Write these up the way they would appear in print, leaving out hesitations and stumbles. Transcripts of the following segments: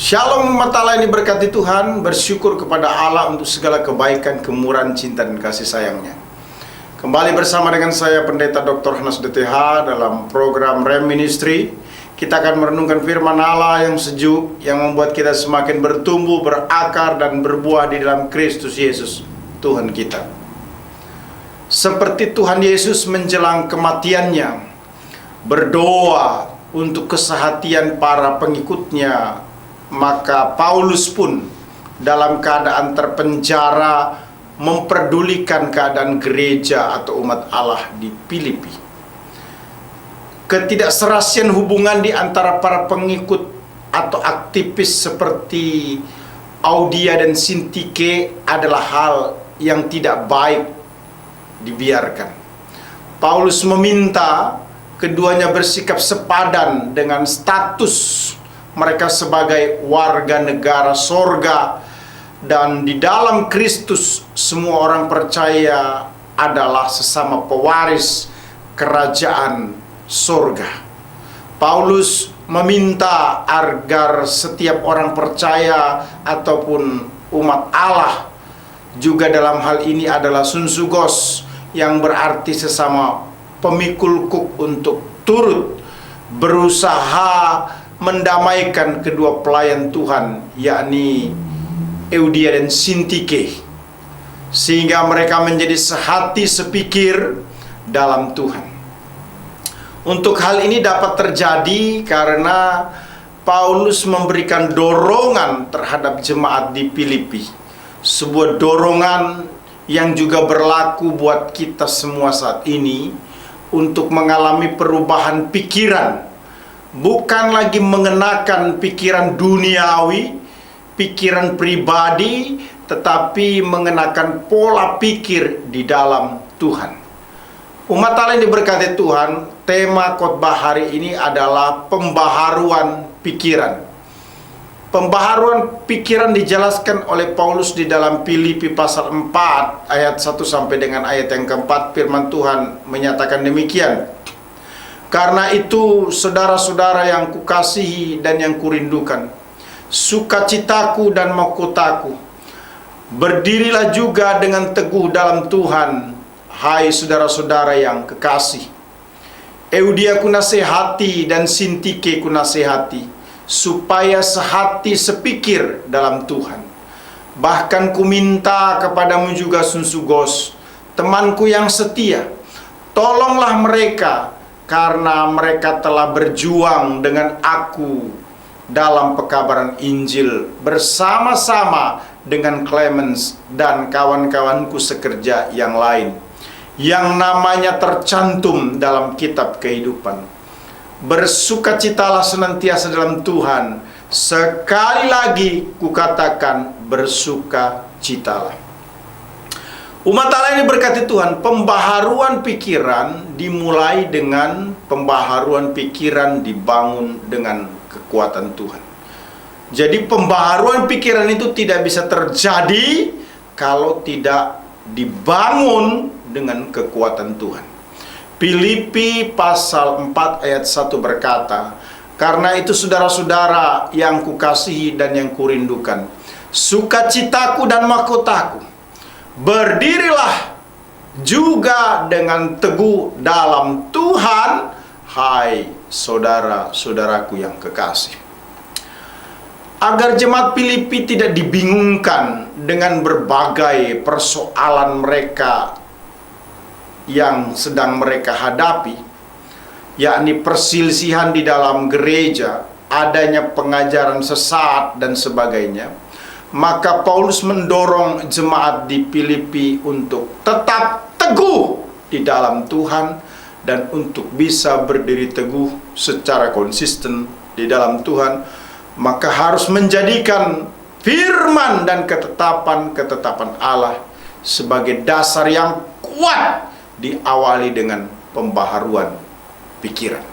Shalom umat Allah yang diberkati Tuhan, bersyukur kepada Allah untuk segala kebaikan, kemurahan, cinta dan kasih sayangnya. Kembali bersama dengan saya Pendeta Dr. Hanas DTH dalam program Rem Ministry. Kita akan merenungkan firman Allah yang sejuk, yang membuat kita semakin bertumbuh, berakar dan berbuah di dalam Kristus Yesus, Tuhan kita. Seperti Tuhan Yesus menjelang kematiannya, berdoa untuk kesehatan para pengikutnya, maka Paulus pun dalam keadaan terpenjara memperdulikan keadaan gereja atau umat Allah di Filipi. Ketidakserasian hubungan di antara para pengikut atau aktivis seperti Euodia dan Sintike adalah hal yang tidak baik dibiarkan. Paulus meminta keduanya bersikap sepadan dengan status mereka sebagai warga negara sorga, dan di dalam Kristus semua orang percaya adalah sesama pewaris kerajaan sorga. Paulus meminta agar setiap orang percaya ataupun umat Allah juga dalam hal ini adalah sunsugos, yang berarti sesama pemikul kuk, untuk turut berusaha mendamaikan kedua pelayan Tuhan, yakni Euodia dan Sintike, sehingga mereka menjadi sehati sepikir dalam Tuhan. Untuk hal ini dapat terjadi karena Paulus memberikan dorongan terhadap jemaat di Filipi, sebuah dorongan yang juga berlaku buat kita semua saat ini untuk mengalami perubahan pikiran. Bukan lagi mengenakan pikiran duniawi, pikiran pribadi, tetapi mengenakan pola pikir di dalam Tuhan. Umat Allah yang diberkati Tuhan, tema khotbah hari ini adalah pembaharuan pikiran. Pembaharuan pikiran dijelaskan oleh Paulus di dalam Filipi pasal 4 ayat 1 sampai dengan ayat yang keempat. Firman Tuhan menyatakan demikian. Karena itu, saudara-saudara yang kukasihi dan yang kurindukan, sukacitaku dan mahkotaku, berdirilah juga dengan teguh dalam Tuhan, hai saudara-saudara yang kekasih. Euodia kunasehati dan Sintike kunasehati, supaya sehati sepikir dalam Tuhan. Bahkan kuminta kepadamu juga Sunsugos, temanku yang setia, tolonglah mereka, karena mereka telah berjuang dengan aku dalam pekabaran Injil bersama-sama dengan Clemens dan kawan-kawanku sekerja yang lain, yang namanya tercantum dalam kitab kehidupan. Bersukacitalah senantiasa dalam Tuhan. Sekali lagi kukatakan, bersukacitalah. Umat Allah ini berkati Tuhan, pembaharuan pikiran dimulai dengan pembaharuan pikiran dibangun dengan kekuatan Tuhan. Jadi pembaharuan pikiran itu tidak bisa terjadi kalau tidak dibangun dengan kekuatan Tuhan. Filipi pasal 4 ayat 1 berkata, karena itu saudara-saudara yang kukasihi dan yang kurindukan, sukacitaku dan mahkotaku, berdirilah juga dengan teguh dalam Tuhan, hai saudara-saudaraku yang kekasih. Agar jemaat Filipi tidak dibingungkan dengan berbagai persoalan mereka yang sedang mereka hadapi, yakni perselisihan di dalam gereja, adanya pengajaran sesat dan sebagainya, maka Paulus mendorong jemaat di Filipi untuk tetap teguh di dalam Tuhan dan untuk bisa berdiri teguh secara konsisten di dalam Tuhan, maka harus menjadikan firman dan ketetapan-ketetapan Allah sebagai dasar yang kuat, diawali dengan pembaharuan pikiran.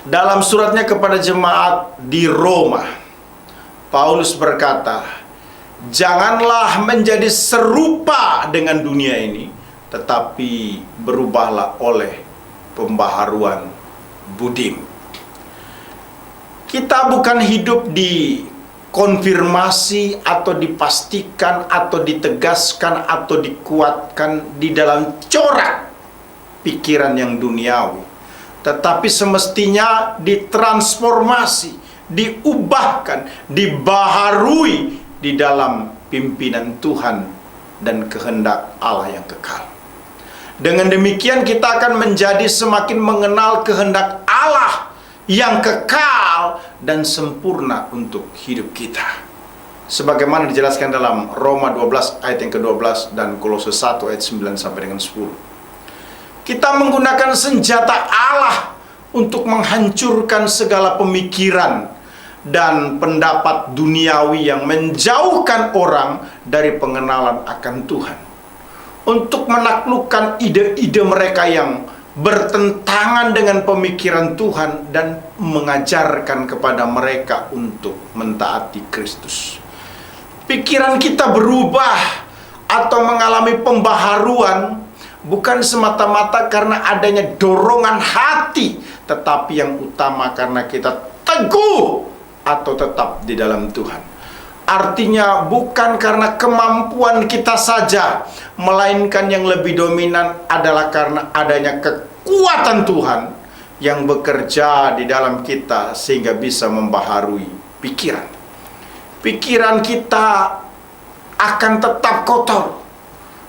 Dalam suratnya kepada jemaat di Roma, Paulus berkata, janganlah menjadi serupa dengan dunia ini, tetapi berubahlah oleh pembaharuan budimu. Kita bukan hidup di konfirmasi atau dipastikan atau ditegaskan atau dikuatkan di dalam corak pikiran yang duniawi, tetapi semestinya ditransformasi, diubahkan, dibaharui di dalam pimpinan Tuhan dan kehendak Allah yang kekal. Dengan demikian kita akan menjadi semakin mengenal kehendak Allah yang kekal dan sempurna untuk hidup kita. Sebagaimana dijelaskan dalam Roma 12 ayat yang ke-12 dan Kolose 1 ayat 9 sampai dengan 10. Kita menggunakan senjata Allah untuk menghancurkan segala pemikiran dan pendapat duniawi yang menjauhkan orang dari pengenalan akan Tuhan. Untuk menaklukkan ide-ide mereka yang bertentangan dengan pemikiran Tuhan dan mengajarkan kepada mereka untuk mentaati Kristus. Pikiran kita berubah atau mengalami pembaharuan bukan semata-mata karena adanya dorongan hati, tetapi yang utama karena kita teguh atau tetap di dalam Tuhan. Artinya bukan karena kemampuan kita saja, melainkan yang lebih dominan adalah karena adanya kekuatan Tuhan yang bekerja di dalam kita sehingga bisa membaharui pikiran. Pikiran kita akan tetap kotor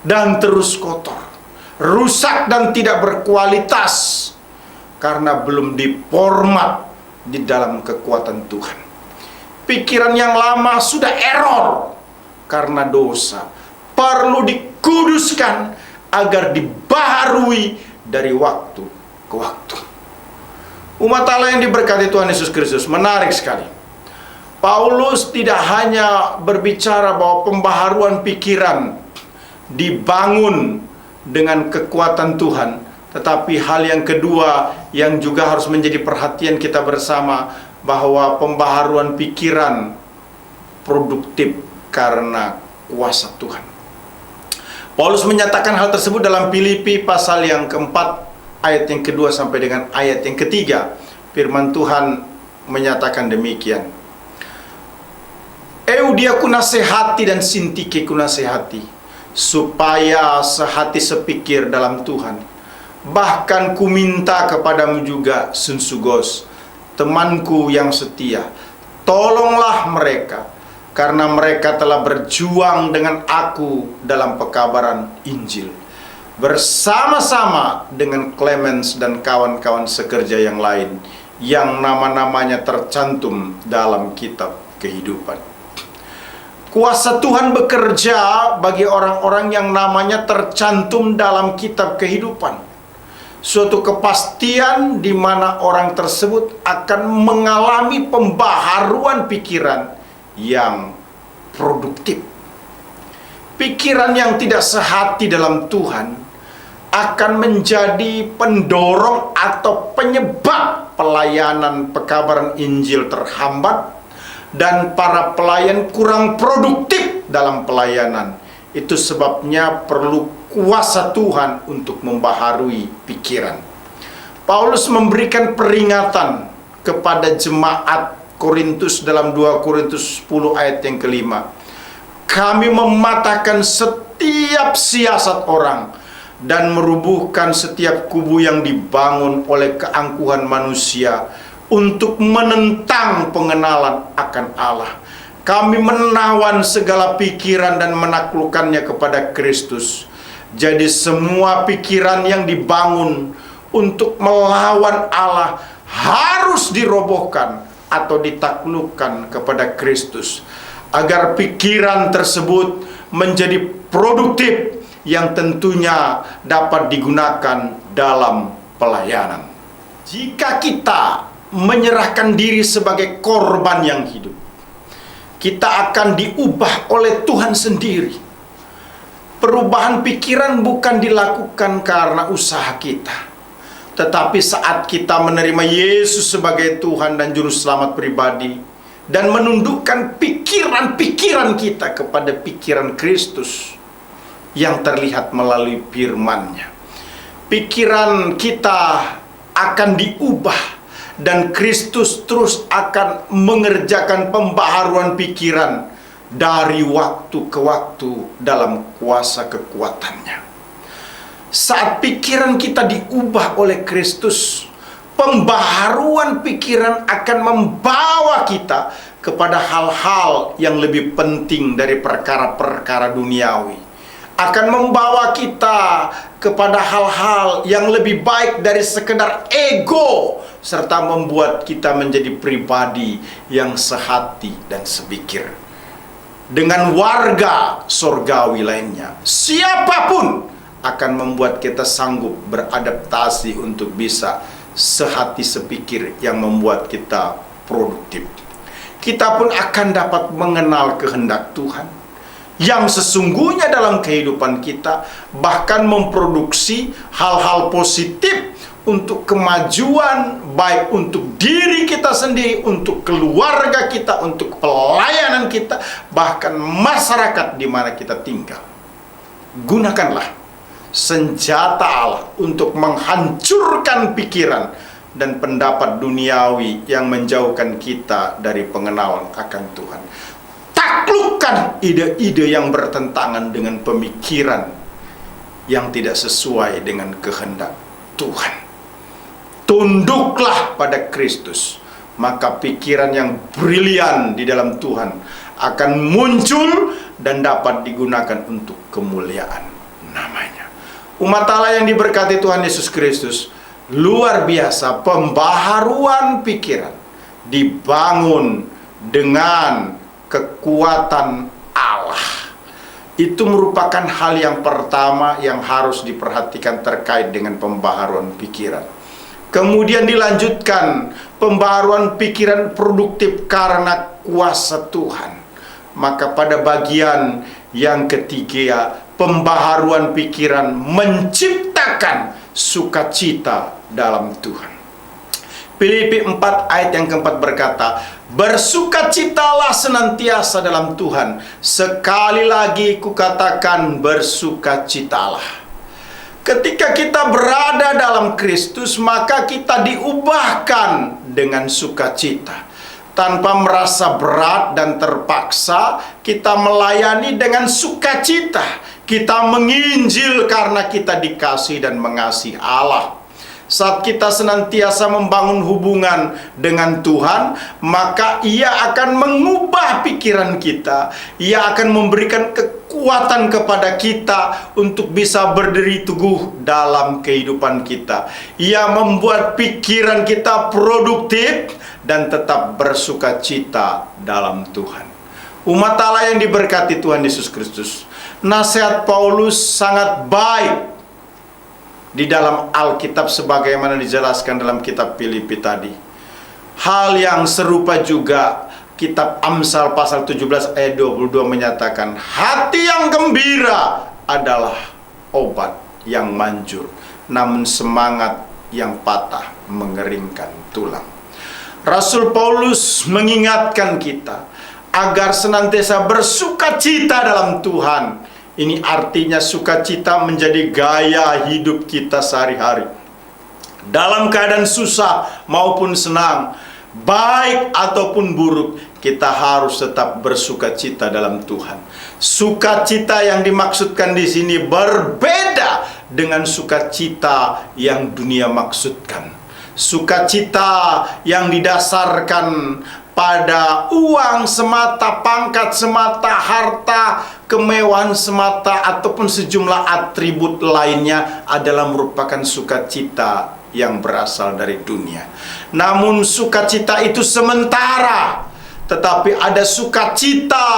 dan terus kotor, rusak dan tidak berkualitas karena belum diformat di dalam kekuatan Tuhan. Pikiran yang lama sudah error karena dosa, perlu dikuduskan agar dibaharui dari waktu ke waktu. Umat Allah yang diberkati Tuhan Yesus Kristus, menarik sekali. Paulus tidak hanya berbicara bahwa pembaharuan pikiran dibangun dengan kekuatan Tuhan, tetapi hal yang kedua yang juga harus menjadi perhatian kita bersama, bahwa pembaharuan pikiran produktif karena kuasa Tuhan. Paulus menyatakan hal tersebut dalam Filipi pasal yang keempat ayat yang kedua sampai dengan ayat yang ketiga. Firman Tuhan menyatakan demikian. Eudia ku nasihati dan Sintike ku nasihati, supaya sehati sepikir dalam Tuhan. Bahkan ku minta kepadamu juga, Sunsugos, temanku yang setia, tolonglah mereka, karena mereka telah berjuang dengan aku dalam pekabaran Injil, bersama-sama dengan Clemens dan kawan-kawan sekerja yang lain, yang nama-namanya tercantum dalam kitab kehidupan. Kuasa Tuhan bekerja bagi orang-orang yang namanya tercantum dalam kitab kehidupan. Suatu kepastian di mana orang tersebut akan mengalami pembaharuan pikiran yang produktif. Pikiran yang tidak sehati dalam Tuhan akan menjadi pendorong atau penyebab pelayanan pekabaran Injil terhambat dan para pelayan kurang produktif dalam pelayanan. Itu sebabnya perlu kuasa Tuhan untuk membaharui pikiran. Paulus memberikan peringatan kepada jemaat Korintus dalam 2 Korintus 10 ayat yang kelima. Kami mematahkan setiap siasat orang dan merubuhkan setiap kubu yang dibangun oleh keangkuhan manusia untuk menentang pengenalan akan Allah. Kami menawan segala pikiran dan menaklukkannya kepada Kristus. Jadi semua pikiran yang dibangun untuk melawan Allah harus dirobohkan atau ditaklukkan kepada Kristus, agar pikiran tersebut menjadi produktif yang tentunya dapat digunakan dalam pelayanan. Jika kita menyerahkan diri sebagai korban yang hidup. Kita akan diubah oleh Tuhan sendiri. Perubahan pikiran bukan dilakukan karena usaha kita, tetapi saat kita menerima Yesus sebagai Tuhan dan Juru Selamat pribadi, dan menundukkan pikiran-pikiran kita kepada pikiran Kristus yang terlihat melalui firman-Nya. Pikiran kita akan diubah, dan Kristus terus akan mengerjakan pembaharuan pikiran dari waktu ke waktu dalam kuasa kekuatan-Nya. Saat pikiran kita diubah oleh Kristus, pembaharuan pikiran akan membawa kita kepada hal-hal yang lebih penting dari perkara-perkara duniawi. Akan membawa kita kepada hal-hal yang lebih baik dari sekedar ego, serta membuat kita menjadi pribadi yang sehati dan sepikir dengan warga sorgawi lainnya. Siapapun akan membuat kita sanggup beradaptasi untuk bisa sehati sepikir yang membuat kita produktif. Kita pun akan dapat mengenal kehendak Tuhan yang sesungguhnya dalam kehidupan kita, bahkan memproduksi hal-hal positif untuk kemajuan, baik untuk diri kita sendiri, untuk keluarga kita, untuk pelayanan kita, bahkan masyarakat di mana kita tinggal. Gunakanlah senjata Allah untuk menghancurkan pikiran dan pendapat duniawi yang menjauhkan kita dari pengenalan akan Tuhan. Taklukkan ide-ide yang bertentangan dengan pemikiran yang tidak sesuai dengan kehendak Tuhan. Tunduklah pada Kristus, maka pikiran yang brilian di dalam Tuhan akan muncul dan dapat digunakan untuk kemuliaan namanya. Umat Allah yang diberkati Tuhan Yesus Kristus, luar biasa pembaharuan pikiran dibangun dengan kekuatan Allah. Itu merupakan hal yang pertama yang harus diperhatikan terkait dengan pembaharuan pikiran. Kemudian dilanjutkan pembaharuan pikiran produktif karena kuasa Tuhan. Maka pada bagian yang ketiga, pembaharuan pikiran menciptakan sukacita dalam Tuhan. Filipi 4 ayat yang keempat berkata, bersukacitalah senantiasa dalam Tuhan. Sekali lagi kukatakan, bersukacitalah. Ketika kita berada dalam Kristus, maka kita diubahkan dengan sukacita. Tanpa merasa berat dan terpaksa, kita melayani dengan sukacita. Kita menginjil karena kita dikasihi dan mengasihi Allah. Saat kita senantiasa membangun hubungan dengan Tuhan, maka Ia akan mengubah pikiran kita. Ia akan memberikan kekuatan kepada kita untuk bisa berdiri teguh dalam kehidupan kita. Ia membuat pikiran kita produktif dan tetap bersukacita dalam Tuhan. Umat Allah yang diberkati Tuhan Yesus Kristus, nasihat Paulus sangat baik di dalam Alkitab sebagaimana dijelaskan dalam kitab Filipi tadi. Hal yang serupa juga kitab Amsal pasal 17 ayat 22 menyatakan, hati yang gembira adalah obat yang manjur, namun semangat yang patah mengeringkan tulang. Rasul Paulus mengingatkan kita agar senantiasa bersukacita dalam Tuhan. Ini artinya sukacita menjadi gaya hidup kita sehari-hari. Dalam keadaan susah maupun senang, baik ataupun buruk, kita harus tetap bersukacita dalam Tuhan. Sukacita yang dimaksudkan di sini berbeda dengan sukacita yang dunia maksudkan. Sukacita yang didasarkan pada uang semata, pangkat semata, harta, kemewahan semata, ataupun sejumlah atribut lainnya adalah merupakan sukacita yang berasal dari dunia. Namun sukacita itu sementara, tetapi ada sukacita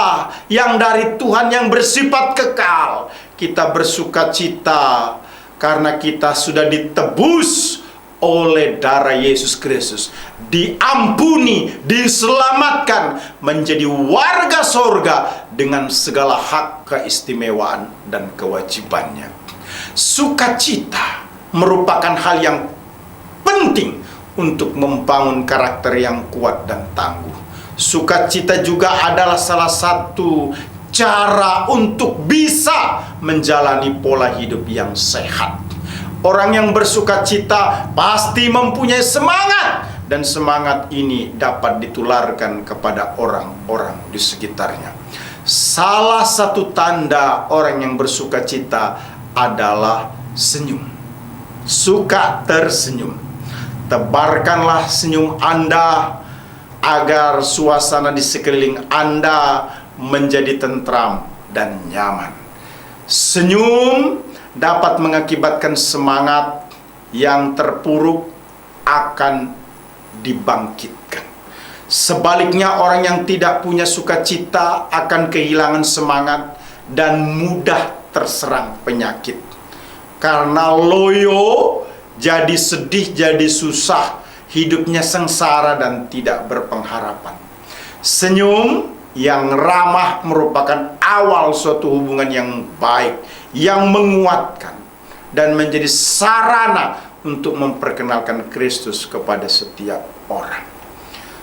yang dari Tuhan yang bersifat kekal. Kita bersukacita karena kita sudah ditebus oleh darah Yesus Kristus, diampuni, diselamatkan, menjadi warga sorga dengan segala hak keistimewaan dan kewajibannya. Sukacita merupakan hal yang penting untuk membangun karakter yang kuat dan tangguh. Sukacita juga adalah salah satu cara untuk bisa menjalani pola hidup yang sehat. Orang yang bersukacita pasti mempunyai semangat, dan semangat ini dapat ditularkan kepada orang-orang di sekitarnya. Salah satu tanda orang yang bersukacita adalah senyum. Suka tersenyum. Tebarkanlah senyum Anda agar suasana di sekeliling Anda menjadi tentram dan nyaman. Senyum dapat mengakibatkan semangat yang terpuruk akan dibangkitkan. Sebaliknya, orang yang tidak punya sukacita akan kehilangan semangat dan mudah terserang penyakit. Karena loyo, jadi sedih, jadi susah, hidupnya sengsara dan tidak berpengharapan. Senyum yang ramah merupakan awal suatu hubungan yang baik, yang menguatkan dan menjadi sarana untuk memperkenalkan Kristus kepada setiap orang.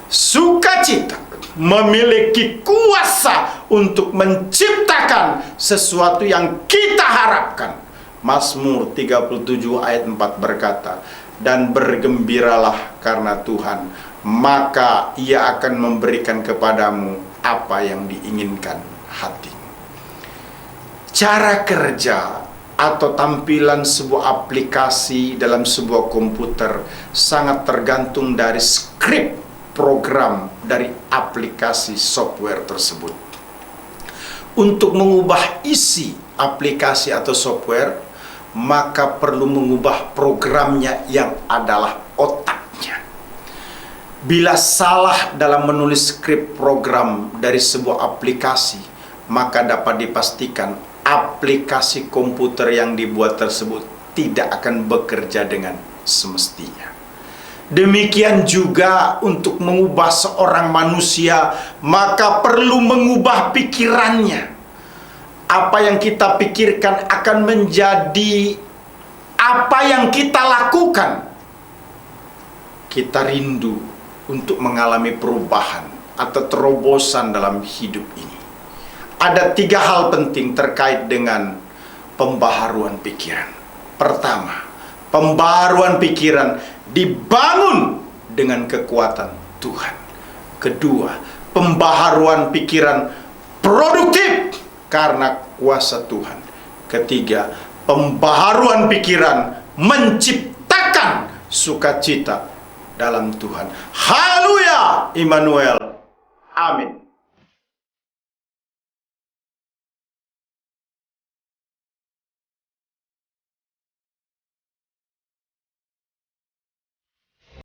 Sukacita memiliki kuasa untuk menciptakan sesuatu yang kita harapkan. Mazmur 37 ayat 4 berkata, "Dan bergembiralah karena Tuhan, maka Ia akan memberikan kepadamu apa yang diinginkan hatimu." Cara kerja atau tampilan sebuah aplikasi dalam sebuah komputer sangat tergantung dari skrip program dari aplikasi software tersebut. Untuk mengubah isi aplikasi atau software, maka perlu mengubah programnya yang adalah otaknya. Bila salah dalam menulis skrip program dari sebuah aplikasi, maka dapat dipastikan aplikasi komputer yang dibuat tersebut tidak akan bekerja dengan semestinya. Demikian juga untuk mengubah seorang manusia, maka perlu mengubah pikirannya. Apa yang kita pikirkan akan menjadi apa yang kita lakukan. Kita rindu untuk mengalami perubahan atau terobosan dalam hidup ini. Ada 3 hal penting terkait dengan pembaharuan pikiran. Pertama, pembaharuan pikiran dibangun dengan kekuatan Tuhan. Kedua, pembaharuan pikiran produktif karena kuasa Tuhan. Ketiga, pembaharuan pikiran menciptakan sukacita dalam Tuhan. Haleluya, Immanuel. Amin.